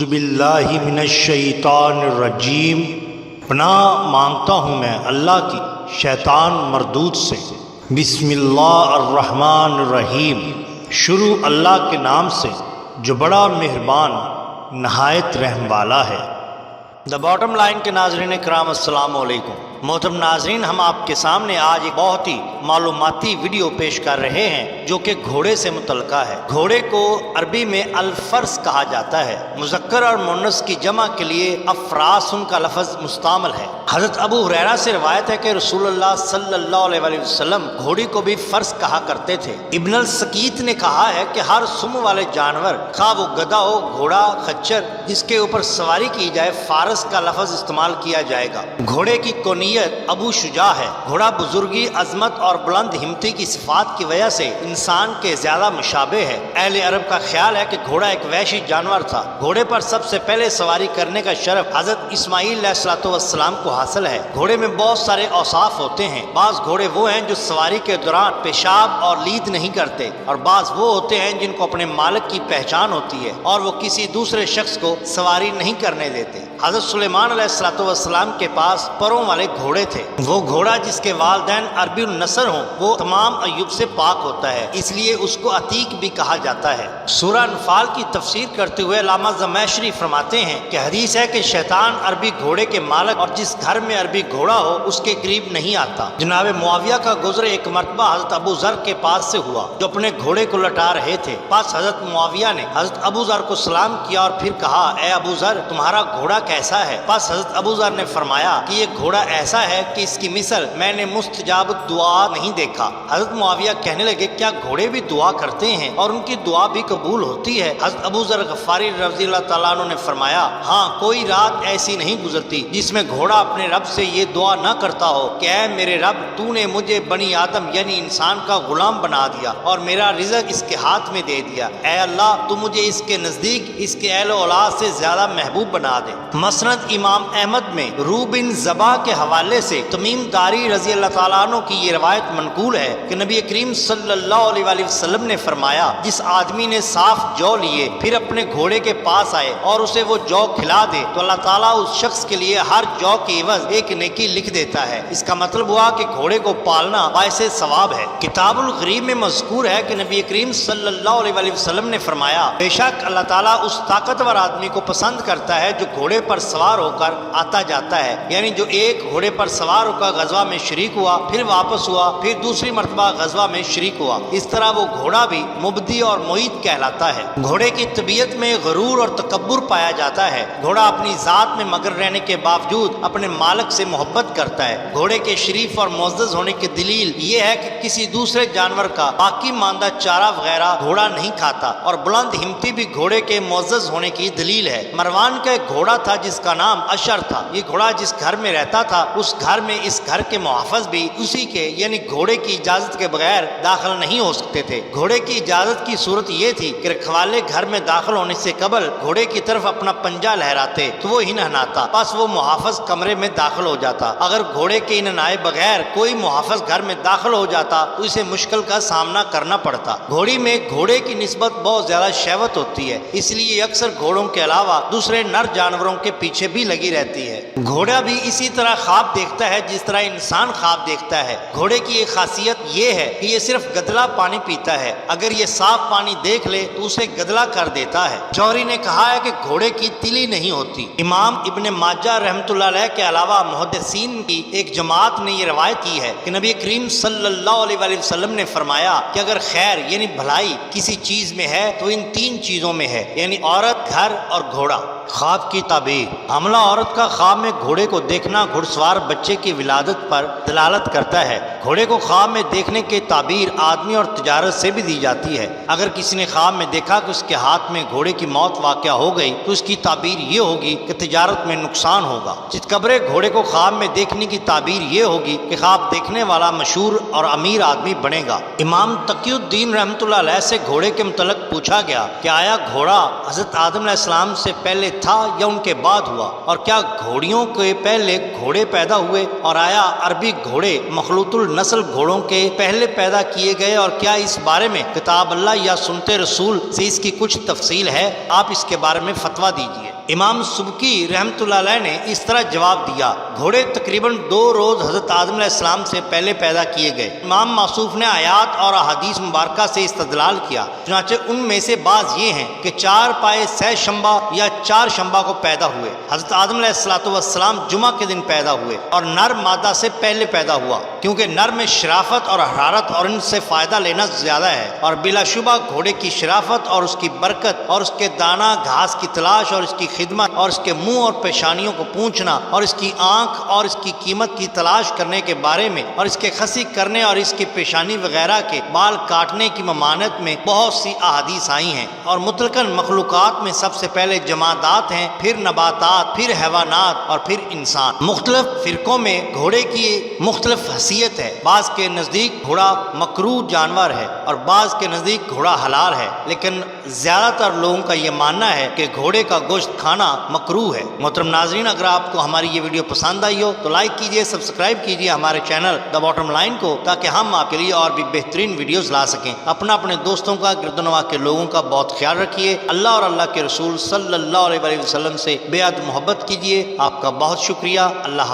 اعوذ باللہ من الشیطان الرجیم، پناہ مانگتا ہوں میں اللہ کی شیطان مردود سے۔ بسم اللہ الرحمن الرحیم، شروع اللہ کے نام سے جو بڑا مہربان نہایت رحم والا ہے۔ دا باٹم لائن کے ناظرین کرام السلام علیکم۔ محترم ناظرین، ہم آپ کے سامنے آج ایک بہت ہی معلوماتی ویڈیو پیش کر رہے ہیں جو کہ گھوڑے سے متعلقہ ہے۔ گھوڑے کو عربی میں الفرس کہا جاتا ہے۔ مذکر اور مؤنث کی جمع کے لیے افراس ان کا لفظ مستعمل ہے۔ حضرت ابو ہریرہ سے روایت ہے کہ رسول اللہ صلی اللہ علیہ وسلم گھوڑی کو بھی فرس کہا کرتے تھے۔ ابن السکیت نے کہا ہے کہ ہر سم والے جانور، خواہ وہ گدھا ہو، گھوڑا، خچر، جس کے اوپر سواری کی جائے، فارس کا لفظ استعمال کیا جائے گا۔ گھوڑے کی کنیت ابو شجاع ہے۔ گھوڑا بزرگی، عظمت اور بلند ہمتی کی صفات کی وجہ سے انسان کے زیادہ مشابہ ہے۔ اہل عرب کا خیال ہے کہ گھوڑا ایک وحشی جانور تھا۔ گھوڑے پر سب سے پہلے سواری کرنے کا شرف حضرت اسماعیل علیہ السلام کو حاصل ہے۔ گھوڑے میں بہت سارے اوصاف ہوتے ہیں۔ بعض گھوڑے وہ ہیں جو سواری کے دوران پیشاب اور لید نہیں کرتے، اور بعض وہ ہوتے ہیں جن کو اپنے مالک کی پہچان ہوتی ہے اور وہ کسی دوسرے شخص کو سواری نہیں کرنے دیتے۔ حضرت سلیمان علیہ السلام کے پاس پروں والے گھوڑے تھے۔ وہ گھوڑا جس کے والدین عربی النسر ہوں وہ تمام عیوب سے پاک ہوتا ہے، اس لیے اس کو عتیق بھی کہا جاتا ہے۔ سورہ انفال کی تفسیر کرتے ہوئے علامہ زمیخشری فرماتے ہیں کہ حدیث ہے کہ شیطان عربی گھوڑے کے مالک اور جس گھر میں عربی گھوڑا ہو اس کے قریب نہیں آتا۔ جناب معاویہ کا گزر ایک مرتبہ حضرت ابو ذر کے پاس سے ہوا جو اپنے گھوڑے کو لٹا رہے تھے۔ پاس حضرت معاویہ نے حضرت ابو ذر کو سلام کیا اور پھر کہا، اے ابو ذر، تمہارا گھوڑا کیسا ہے؟ پاس حضرت ابو ذر نے فرمایا کہ یہ گھوڑا ایسا ہے کہ اس کی مثل میں نے مستجاب دعا نہیں دیکھا۔ حضرت معاویہ کہنے لگے، کیا گھوڑے بھی دعا کرتے ہیں اور ان کی دعا بھی قبول ہوتی ہے؟ حضرت ابو ذر غفاری رضی اللہ تعالیٰ عنہ نے فرمایا، ہاں، کوئی رات ایسی نہیں گزرتی جس میں گھوڑا اپنے رب سے یہ دعا نہ کرتا ہو کہ اے میرے رب، تو نے مجھے بنی آدم یعنی انسان کا غلام بنا دیا اور میرا رزق اس کے ہاتھ میں دے دیا۔ اے اللہ، تو مجھے اس کے نزدیک اس کے اہل و اولاد سے زیادہ محبوب بنا دے۔ مسند امام احمد میں روح بن زبا کے حوالے سے تمیم داری رضی اللہ تعالیٰ عنہ کی یہ روایت منقول ہے کہ نبی کریم صلی اللہ علیہ وسلم نے فرمایا، جس آدمی نے صاف جو لیے پھر اپنے گھوڑے کے پاس آئے اور اسے وہ جو کھلا دے تو اللہ تعالیٰ اس شخص کے لیے ہر جو کی عوض ایک نیکی لکھ دیتا ہے۔ اس کا مطلب ہوا کہ گھوڑے کو پالنا باعث ثواب ہے۔ کتاب الغریب میں مذکور ہے کہ نبی کریم صلی اللہ علیہ وسلم نے فرمایا، بے شک اللہ تعالیٰ اس طاقتور آدمی کو پسند کرتا ہے جو گھوڑے پر سوار ہو کر آتا جاتا ہے، یعنی جو ایک گھوڑے پر سوار ہو کر غزوہ میں شریک ہوا، پھر واپس ہوا، پھر دوسری مرتبہ غزوہ میں شریک ہوا۔ اس طرح وہ گھوڑا بھی مبدی اور معید کہلاتا ہے۔ گھوڑے کی طبیعت میں غرور اور تکبر پایا جاتا ہے۔ گھوڑا اپنی ذات میں مگر رہنے کے باوجود اپنے مالک سے محبت کرتا ہے۔ گھوڑے کے شریف اور معزز ہونے کی دلیل یہ ہے کہ کسی دوسرے جانور کا باقی ماندہ چارہ وغیرہ گھوڑا نہیں کھاتا، اور بلند ہمتی بھی گھوڑے کے معزز ہونے کی دلیل ہے۔ مروان کا ایک گھوڑا تھا جس کا نام اشر تھا۔ یہ گھوڑا جس گھر میں رہتا تھا اس گھر میں اس گھر کے محافظ بھی اسی کے یعنی گھوڑے کی اجازت کے بغیر داخل نہیں ہو سکتے تھے۔ گھوڑے کی اجازت کی صورت یہ تھی کہ رکھوالے گھر میں داخل ہونے سے قبل گھوڑے کی طرف اپنا پنجہ لہراتے تو وہ ہنہناتا، بس وہ محافظ کمرے میں داخل ہو جاتا۔ اگر گھوڑے کے ہنہنائے بغیر کوئی محافظ گھر میں داخل ہو جاتا تو اسے مشکل کا سامنا کرنا پڑتا۔ گھوڑی میں گھوڑے کی نسبت بہت زیادہ شہوت ہوتی ہے، اس لیے اکثر گھوڑوں کے علاوہ دوسرے نر جانوروں کے پیچھے بھی لگی رہتی ہے۔ گھوڑا بھی اسی طرح خواب دیکھتا ہے جس طرح انسان خواب دیکھتا ہے۔ گھوڑے کی ایک خاصیت یہ ہے کہ یہ صرف گدلا پانی پیتا ہے، اگر یہ صاف پانی دیکھ لے تو اسے گدلا کر دیتا ہے۔ جوہری نے کہا ہے کہ گھوڑے کی تلی نہیں ہوتی۔ امام ابن ماجہ رحمۃ اللہ علیہ کے علاوہ محدثین کی ایک جماعت نے یہ روایت کی ہے کہ نبی کریم صلی اللہ علیہ وسلم نے فرمایا کہ اگر خیر یعنی بھلائی کسی چیز میں ہے تو ان تین چیزوں میں ہے، یعنی عورت، گھر اور گھوڑا۔ خواب کی تعبیر۔ حاملہ عورت کا خواب میں گھوڑے کو دیکھنا گھڑ سوار بچے کی ولادت پر دلالت کرتا ہے۔ گھوڑے کو خواب میں دیکھنے کی تعبیر آدمی اور تجارت سے بھی دی جاتی ہے۔ اگر کسی نے خواب میں دیکھا کہ اس کے ہاتھ میں گھوڑے کی موت واقع ہو گئی تو اس کی تعبیر یہ ہوگی کہ تجارت میں نقصان ہوگا۔ چتکبرے گھوڑے کو خواب میں دیکھنے کی تعبیر یہ ہوگی کہ خواب دیکھنے والا مشہور اور امیر آدمی بنے گا۔ امام تقی الدین رحمۃ اللہ علیہ سے گھوڑے کے متعلق پوچھا گیا کہ آیا گھوڑا حضرت آدم علیہ السلام سے پہلے تھا یا ان کے بعد ہوا، اور کیا گھوڑیوں کے پہلے گھوڑے پیدا پیدا ہوئے اور آیا عربی گھوڑے مخلوط النسل گھوڑوں کے پہلے پیدا کیے گئے اور کیا اس بارے میں کتاب اللہ یا سنت رسول سے اس کی کچھ تفصیل ہے؟ آپ اس کے بارے میں فتویٰ دیجیے۔ امام سبکی رحمۃ اللہ علیہ نے اس طرح جواب دیا، گھوڑے تقریباً 2 روز حضرت آدم علیہ السلام سے پہلے پیدا کیے گئے۔ امام موصوف نے آیات اور احادیث مبارکہ سے استدلال کیا، چنانچہ ان میں سے بعض یہ ہیں کہ 4 پائے سہ شنبہ یا 4 شنبہ کو پیدا ہوئے۔ حضرت آدم علیہ السلام جمعہ کے دن پیدا ہوئے اور نر مادہ سے پہلے پیدا ہوا، کیونکہ نر میں شرافت اور حرارت اور ان سے فائدہ لینا زیادہ ہے، اور بلا شبہ گھوڑے کی شرافت اور اس کی برکت اور اس کے دانہ گھاس کی تلاش اور اس کی خدمت اور اس کے منہ اور پیشانیوں کو پونچھنا اور اس کی آنکھ اور اس کی قیمت کی تلاش کرنے کے بارے میں اور اس کے خسی کرنے اور اس کی پیشانی وغیرہ کے بال کاٹنے کی ممانعت میں بہت سی احادیث آئی ہیں، اور مطلقاً مخلوقات میں سب سے پہلے جمادات ہیں، پھر نباتات، پھر حیوانات اور پھر انسان۔ مختلف فرقوں میں گھوڑے کی مختلف حیثیت ہے، بعض کے نزدیک گھوڑا مکروہ جانور ہے اور بعض کے نزدیک گھوڑا حلال ہے، لیکن زیادہ تر لوگوں کا یہ ماننا ہے کہ گھوڑے کا گوشت کھانا مکروہ ہے۔ محترم ناظرین، اگر آپ کو ہماری یہ ویڈیو پسند آئی ہو تو لائک کیجئے، سبسکرائب کیجئے ہمارے چینل دا باٹم لائن کو، تاکہ ہم آپ کے لیے اور بھی بہترین ویڈیوز لا سکیں۔ اپنے دوستوں کا، گرد و نواح کے لوگوں کا بہت خیال رکھیے۔ اللہ اور اللہ کے رسول صلی اللہ علیہ وسلم سے بے حد محبت کیجئے۔ آپ کا بہت شکریہ۔ اللہ